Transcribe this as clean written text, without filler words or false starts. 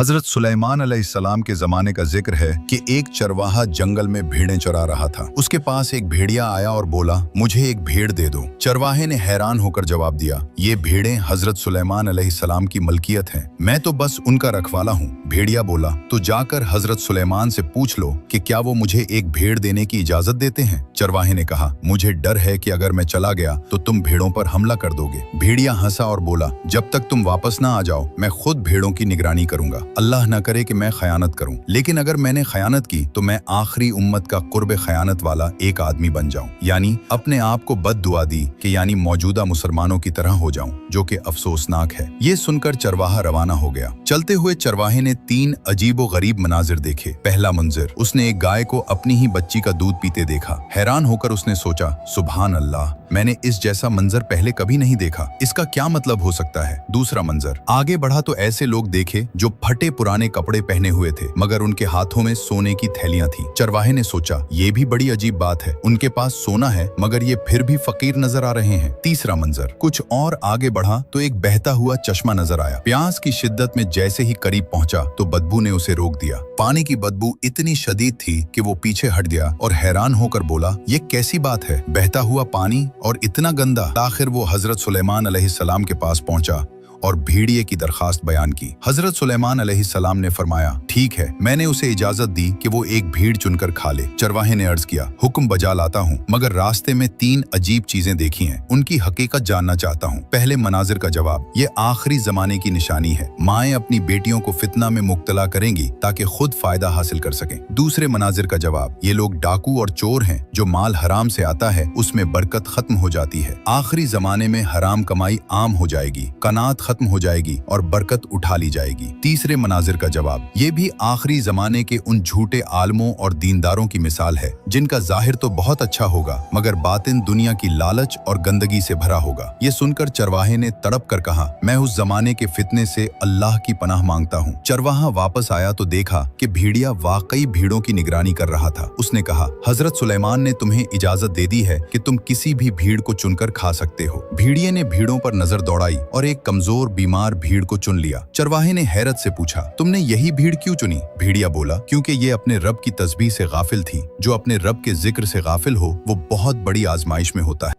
हजरत सुलेमान अलैहिस्सलाम के जमाने का जिक्र है कि एक चरवाहा जंगल में भेड़ें चरा रहा था। उसके पास एक भेड़िया आया और बोला, मुझे एक भेड़ दे दो। चरवाहे ने हैरान होकर जवाब दिया, ये भेड़ें हजरत सुलेमान अलैहिस्सलाम की मलकियत हैं, मैं तो बस उनका रखवाला हूँ। भेड़िया बोला, तो जाकर हजरत सुलेमान से पूछ लो कि क्या वो मुझे एक भेड़ देने की इजाजत देते हैं। चरवाहे ने कहा, मुझे डर है कि अगर मैं चला गया तो तुम भेड़ों पर हमला कर दोगे। भेड़िया हंसा और बोला, जब तक तुम वापस ना आ जाओ मैं खुद भेड़ों की निगरानी करूंगा। अल्लाह न करे कि मैं खयानत करूं, लेकिन अगर मैंने खयानत की तो मैं आखिरी उम्मत का कुर्ब खयानत वाला एक आदमी बन जाऊं, यानी अपने आप को बद दुआ दी कि यानी मौजूदा मुसलमानों की तरह हो जाऊं, जो कि अफसोसनाक है। ये सुनकर चरवाहा रवाना हो गया। चलते हुए चरवाहे ने 3 अजीबो गरीब मनाजिर देखे। पहला मंजर, उसने एक गाय को अपनी ही बच्ची का दूध पीते देखा। हैरान होकर उसने सोचा, सुभान अल्लाह, मैंने इस जैसा मंजर पहले कभी नहीं देखा, इसका क्या मतलब हो सकता है। दूसरा मंजर, आगे बढ़ा तो ऐसे लोग देखे जो फटे पुराने कपड़े पहने हुए थे मगर उनके हाथों में सोने की थैलियां थी। चरवाहे ने सोचा, ये भी बड़ी अजीब बात है, उनके पास सोना है मगर ये फिर भी फकीर नजर आ रहे हैं। तीसरा मंजर, कुछ और आगे बढ़ा तो एक बहता हुआ चश्मा नजर आया। प्यास की शिद्दत में जैसे ही करीब पहुंचा तो बदबू ने उसे रोक दिया। पानी की बदबू इतनी शदीद थी कि वो पीछे हट गया और हैरान होकर बोला, ये कैसी बात है, बहता हुआ पानी और इतना गंदा। आखिर वो हजरत सुलेमान अलैहिस्सलाम के पास पहुंचा और भेड़िए की दरखास्त बयान की। हजरत सुलेमान अलैहिस्सलाम ने फरमाया, ठीक है, मैंने उसे इजाजत दी कि वो एक भीड़ चुनकर खा ले। चरवाहे ने अर्ज किया, हुक्म बजा लाता हूँ, मगर रास्ते में 3 अजीब चीजें देखी हैं, उनकी हकीकत जानना चाहता हूँ। पहले मनाजिर का जवाब, ये आखिरी जमाने की निशानी है, माएँ अपनी बेटियों को फितना में मुब्तला करेंगी ताकि खुद फायदा हासिल कर सकें। दूसरे मनाजिर का जवाब, ये लोग डाकू और चोर हैं, जो माल हराम से आता है उसमें बरकत खत्म हो जाती है। आखिरी जमाने में हराम कमाई आम हो जाएगी, कनात खत्म हो जाएगी और बरकत उठा ली जाएगी। तीसरे मनाजिर का जवाब, ये भी आखिरी जमाने के उन झूठे आलमों और दीनदारों की मिसाल है जिनका जाहिर तो बहुत अच्छा होगा मगर बातिन दुनिया की लालच और गंदगी से भरा होगा। ये सुनकर चरवाहे ने तड़प कर कहा, मैं उस जमाने के फितने से अल्लाह की पनाह मांगता हूँ। चरवाहा वापस आया तो देखा कि भेड़िया वाकई भीड़ों की निगरानी कर रहा था। उसने कहा, हजरत सुलेमान ने तुम्हें इजाजत दे दी है कि तुम किसी भी भीड़ को चुनकर खा सकते हो। भेड़िए ने भीड़ों पर नजर दौड़ाई और एक कमजोर बीमार भीड़ को चुन लिया। चरवाहे ने हैरत से पूछा, तुमने यही भीड़ क्यों चुनी? भेड़िया बोला, क्योंकि ये अपने रब की तस्बीह से गाफिल थी। जो अपने रब के जिक्र से गाफिल हो वो बहुत बड़ी आजमाइश में होता है।